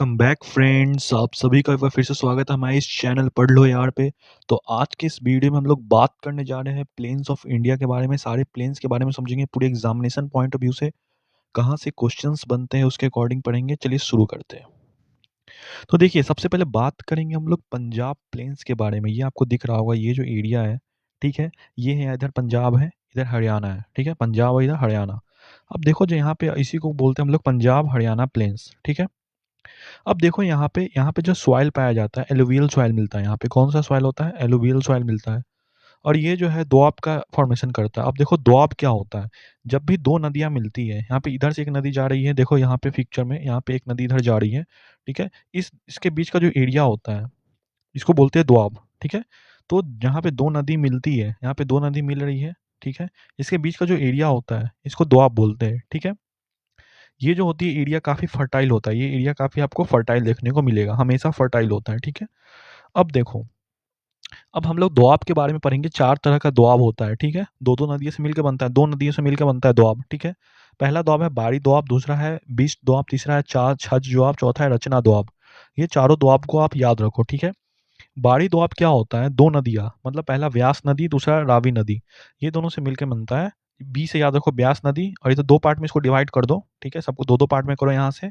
Welcome back friends. आप सभी का एक बार फिर से स्वागत है हमारे इस चैनल पढ़ लो यार पे। तो आज के इस वीडियो में हम लोग बात करने जा रहे हैं प्लेन्स ऑफ इंडिया के बारे में। सारे प्लेन्स के बारे में समझेंगे पूरे एग्जामिनेशन पॉइंट ऑफ व्यू से, कहाँ से क्वेश्चंस बनते हैं उसके अकॉर्डिंग पढ़ेंगे। चलिए शुरू करते हैं। तो देखिए, सबसे पहले बात करेंगे हम लोग पंजाब प्लेन्स के बारे में। ये आपको दिख रहा होगा, ये जो एरिया है, ठीक है, ये है इधर पंजाब है, इधर हरियाणा है, ठीक है, पंजाब और इधर हरियाणा। अब देखो, जो यहाँ पे इसी को बोलते हैं हम लोग पंजाब हरियाणा प्लेन्स, ठीक है। अब देखो, यहाँ पे जो सॉइल पाया जाता है, एलुवियल सॉइल मिलता है। यहाँ पे कौन सा सॉइल होता है? एलुवियल सॉइल मिलता है। और ये जो है दोआब का फॉर्मेशन करता है। अब देखो, दोआब क्या होता है? जब भी दो नदियाँ मिलती है, यहाँ पे इधर से एक नदी जा रही है, देखो यहाँ पे पिक्चर में, यहाँ पे एक नदी इधर जा रही है, ठीक है। इसके बीच का जो एरिया होता है, इसको बोलते हैं दोआब, ठीक है। तो जहाँ पे दो नदी मिलती है, यहाँ पे दो नदी मिल रही है, ठीक है, इसके बीच का जो एरिया होता है, इसको दोआब बोलते हैं, ठीक है। ये जो होती है एरिया काफ़ी फर्टाइल होता है। ये एरिया काफ़ी आपको फर्टाइल देखने को मिलेगा, हमेशा फर्टाइल होता है, ठीक है। अब देखो, अब हम लोग दोआब के बारे में पढ़ेंगे। चार तरह का दोआब होता है, ठीक है। दो दो नदियों से मिलकर बनता है, दो नदियों से मिलकर बनता है दोआब, ठीक है। पहला दोआब है बाड़ी दोआब, दूसरा है बीच दोआब, तीसरा है चार छज दोआब, चौथा है रचना दोआब। ये चारों दोआब को आप याद रखो, ठीक है। बाड़ी दोआब क्या होता है? दो नदियाँ, मतलब पहला व्यास नदी, दूसरा रावी नदी, ये दोनों से मिलकर बनता है। बी से याद रखो ब्यास नदी, और ये तो दो पार्ट में इसको डिवाइड कर दो, ठीक है, सबको दो दो पार्ट में करो यहाँ से।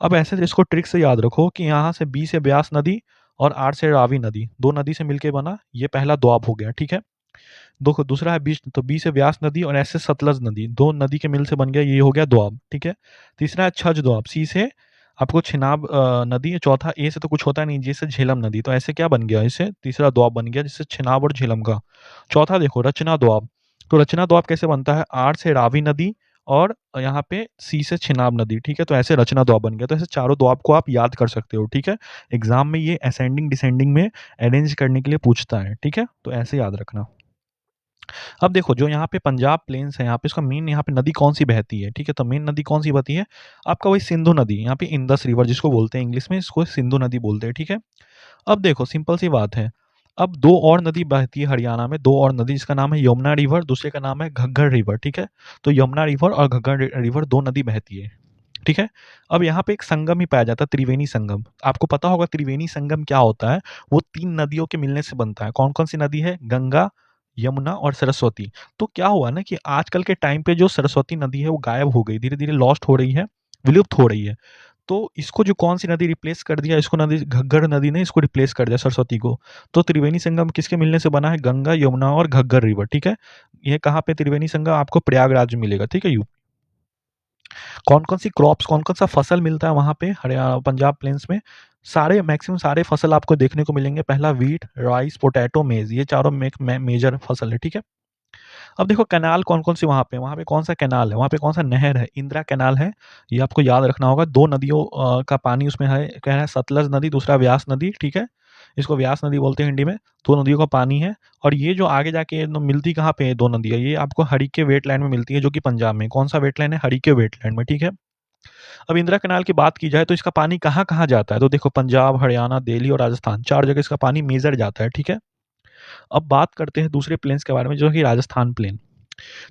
अब ऐसे इसको ट्रिक से याद रखो कि यहाँ से बी से ब्यास नदी और आर से रावी नदी, दो नदी से मिलके बना, ये पहला दोआब हो गया, ठीक है। देखो, दूसरा है बीच, तो बी से व्यास नदी और एस से सतलज नदी, दो नदी के मिल से बन गया, ये हो गया दोआब, ठीक है। तीसरा है छज दोआब, सी से आपको छिनाब नदी, चौथा ए से तो कुछ होता नहीं, जे से झेलम नदी, तो ऐसे क्या बन गया, इससे तीसरा दोआब बन गया, जिससे छिनाब और झेलम का। चौथा देखो, रचना दोआब। तो रचना दोआब कैसे बनता है? आर से रावी नदी और यहाँ पे सी से छिनाब नदी, ठीक है, तो ऐसे रचना दोआब बन गया। तो ऐसे चारों दोआब को आप याद कर सकते हो, ठीक है। एग्जाम में ये असेंडिंग डिसेंडिंग में अरेंज करने के लिए पूछता है, ठीक है, तो ऐसे याद रखना। अब देखो, जो यहाँ पे पंजाब प्लेन्स है, यहाँ पे इसका मेन, यहाँ पे नदी कौन सी बहती है, ठीक है, तो मेन नदी कौन सी बहती है? आपका वही सिंधु नदी, यहाँ पे इंदस रिवर जिसको बोलते हैं, इंग्लिश में इसको सिंधु नदी बोलते हैं, ठीक है। अब देखो, सिंपल सी बात है। अब दो और नदी बहती है हरियाणा में, दो और नदी, जिसका नाम है यमुना रिवर, दूसरे का नाम है घग्गर रिवर, ठीक है। तो यमुना रिवर और घग्गर रिवर दो नदी बहती है, ठीक है। अब यहाँ पे एक संगम ही पाया जाता है, त्रिवेणी संगम। आपको पता होगा त्रिवेणी संगम क्या होता है? वो तीन नदियों के मिलने से बनता है। कौन कौन सी नदी है? गंगा, यमुना और सरस्वती। तो क्या हुआ ना कि आजकल के टाइम पे जो सरस्वती नदी है वो गायब हो गई, धीरे धीरे लॉस्ट हो रही है, विलुप्त हो रही है। तो इसको जो कौन सी नदी रिप्लेस कर दिया, इसको नदी घग्गर नदी ने इसको रिप्लेस कर दिया, सरस्वती को। तो त्रिवेणी संगम किसके मिलने से बना है? गंगा, यमुना और घग्गर रिवर, ठीक है। ये कहाँ पे त्रिवेणी संगम? आपको प्रयागराज में मिलेगा, ठीक है। कौन कौन सी क्रॉप्स, कौन कौन सा फसल मिलता है वहाँ पे हरियाणा पंजाब प्लेन्स में? सारे, मैक्सिमम सारे फसल आपको देखने को मिलेंगे। पहला वीट, राइस, पोटैटो, मेज, ये चारों मेजर फसल है, ठीक है। अब देखो, कैनाल कौन कौन सी वहाँ पे कौन सा कैनाल है, वहाँ पे कौन सा नहर है? इंदिरा कैनाल है। ये आपको याद रखना होगा। दो नदियों का पानी उसमें है, क्या है? सतलज नदी, दूसरा व्यास नदी, ठीक है। इसको व्यास नदी बोलते हैं हिंदी में। दो नदियों का पानी है। और ये जो आगे जाके मिलती कहाँ पे है दो नदियाँ? ये आपको हरिके वेटलैंड में मिलती है, जो कि पंजाब में। कौन सा वेटलैंड है? हरिके वेटलैंड में, ठीक है। अब इंदिरा कैनाल की बात की जाए तो इसका पानी कहाँ कहाँ जाता है? तो देखो, पंजाब, हरियाणा, दिल्ली और राजस्थान, चार जगह इसका पानी मेजर जाता है, ठीक है। अब बात करते हैं दूसरे प्लेन्स के बारे में, जो कि राजस्थान प्लेन।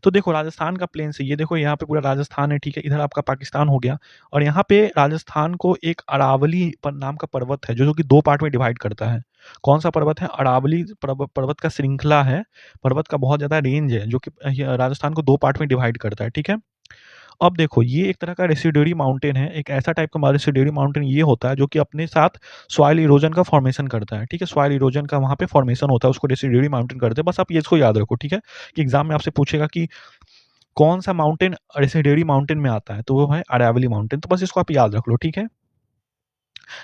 तो देखो, राजस्थान का प्लेन से, ये देखो यहाँ पे पूरा राजस्थान है, ठीक है, इधर आपका पाकिस्तान हो गया। और यहाँ पे राजस्थान को एक अरावली नाम का पर्वत है, जो कि दो पार्ट में डिवाइड करता है। कौन सा पर्वत है? अरावली पर्वत का श्रृंखला है, पर्वत का बहुत ज्यादा रेंज है, जो कि राजस्थान को दो पार्ट में डिवाइड करता है, ठीक है। अब देखो, ये एक तरह का रेसिडुअरी माउंटेन है। एक ऐसा टाइप का रेसिडुअरी माउंटेन ये होता है जो कि अपने साथ सॉइल इरोजन का फॉर्मेशन करता है, ठीक है। सॉइल इरोजन का वहाँ पे फॉर्मेशन होता है, उसको रेसिडुअरी माउंटेन करते हैं। बस आप ये इसको याद रखो, ठीक है, कि एग्जाम में आपसे पूछेगा कि कौन सा माउंटेन रेसिडुअरी माउंटेन में आता है, तो वो है अरावली माउंटेन। तो बस इसको आप याद रख लो, ठीक है।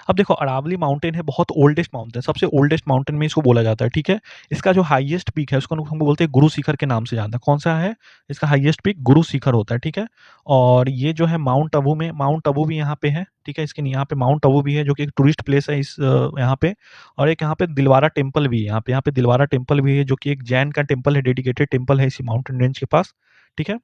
अब देखो, अरावली माउंटेन है बहुत ओल्डेस्ट माउंटेन, सबसे ओल्डेस्ट माउंटेन में इसको बोला जाता है, ठीक है। इसका जो हाईएस्ट पीक है उसको हमको बोलते हैं गुरु शिखर के नाम से जानता है। कौन सा है इसका हाईएस्ट पीक? गुरु शिखर होता है, ठीक है। और ये जो है माउंट अबू में, माउंट अबू भी यहाँ पे है, ठीक है। इसके यहाँ पे माउंट अबू भी है, जो कि एक टूरिस्ट प्लेस है इस यहाँ पे। और एक यहाँ पे दिलवारा टेम्पल भी है, यहाँ पे दिलवारा टेम्पल भी है, जो कि एक जैन का टेम्पल है, डेडिकेटेड टेम्पल है इसी माउंटेन रेंज के पास, ठीक है।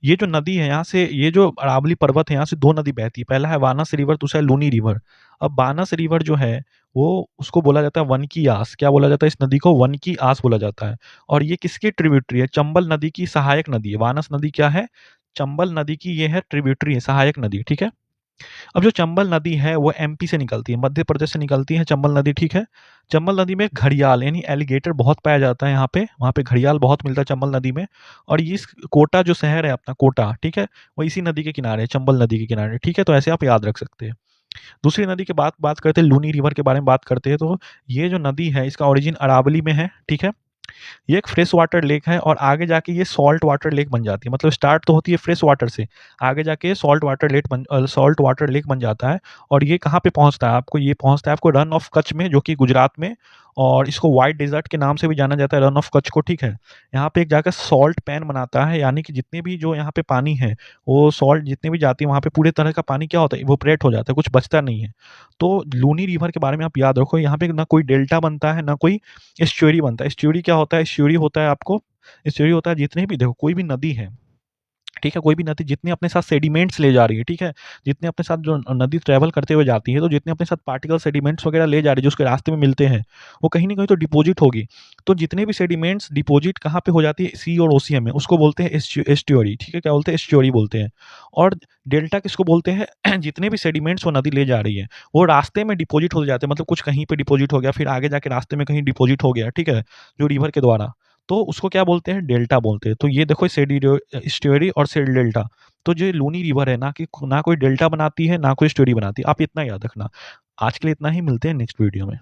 ये जो नदी है यहाँ से, ये जो अरावली पर्वत है, यहाँ से दो नदी बहती है। पहला है बानस रिवर, दूसरा है लूनी रिवर। अब बानस रिवर जो है वो, उसको बोला जाता है वन की आस। क्या बोला जाता है? इस नदी को वन की आस बोला जाता है। और ये किसकी ट्रिब्यूटरी है? चंबल नदी की सहायक नदी है। बानस नदी क्या है? चंबल नदी की ये है ट्रिब्यूटरी है, सहायक नदी, ठीक है। अब जो चंबल नदी है वो एमपी से निकलती है, मध्य प्रदेश से निकलती है चंबल नदी, ठीक है। चंबल नदी में घड़ियाल यानी एलिगेटर बहुत पाया जाता है यहाँ पे, वहाँ पे घड़ियाल बहुत मिलता है चंबल नदी में। और ये इस कोटा जो शहर है अपना कोटा, ठीक है, वो इसी नदी के किनारे है, चंबल नदी के किनारे, ठीक है। तो ऐसे आप याद रख सकते हैं। दूसरी नदी की बात बात करते हैं, लूनी रिवर के बारे में बात करते हैं। तो ये जो नदी है इसका ओरिजिन अरावली में है, ठीक है। ये एक फ्रेश वाटर लेक है और आगे जाके ये सॉल्ट वाटर लेक बन जाती है। मतलब स्टार्ट तो होती है फ्रेश वाटर से, आगे जाके सॉल्ट वाटर लेक बन जाता है। और ये कहाँ पे पहुंचता है आपको, ये पहुंचता है आपको रन ऑफ कच्छ में, जो कि गुजरात में, और इसको व्हाइट डेजर्ट के नाम से भी जाना जाता है, रन ऑफ कच्छ को, ठीक है। यहाँ पे एक जाकर सॉल्ट पैन बनाता है, यानी कि जितने भी जो यहाँ पे पानी है, वो सॉल्ट जितने भी जाती है वहाँ पे पूरे तरह का पानी क्या होता है, इवोपरेट हो जाता है, कुछ बचता नहीं है। तो लूनी रिवर के बारे में आप याद रखो, यहाँ पे ना कोई डेल्टा बनता है ना कोई एस्चुअरी बनता है। एस्चुअरी क्या होता है, एस्चुअरी होता है आपको, एस्चुअरी होता है जितने भी, देखो कोई भी नदी है, ठीक है, कोई भी नदी जितने अपने साथ सेडिमेंट्स ले जा रही है, ठीक है, जितने अपने साथ जो नदी ट्रैवल करते हुए जाती है, तो जितने अपने साथ पार्टिकल सेडिमेंट्स वगैरह ले जा रही है जो उसके रास्ते में मिलते हैं, वो कहीं ना कहीं तो डिपॉजिट होगी। तो जितने भी सेडिमेंट्स डिपॉजिट कहाँ पे हो जाती है, सी और ओशियन में, उसको बोलते हैं एस्ट्योरी, ठीक है, क्या बोलते हैं, एस्ट्योरी बोलते हैं। और डेल्टा किसको बोलते हैं जितने भी सेडिमेंट्स वो नदी ले जा रही है वो रास्ते में डिपॉजिट हो जाते हैं, मतलब कुछ कहीं पे डिपॉजिट हो गया, फिर आगे जाके रास्ते में कहीं डिपॉजिट हो गया, ठीक है, जो रिवर के द्वारा, तो उसको क्या बोलते हैं, डेल्टा बोलते हैं। तो ये देखो सेडी स्टोरी और सेल डेल्टा। तो जो लूनी रिवर है ना, कि ना कोई डेल्टा बनाती है ना कोई स्टोरी बनाती है, आप इतना याद रखना। आज के लिए इतना ही, मिलते हैं नेक्स्ट वीडियो में।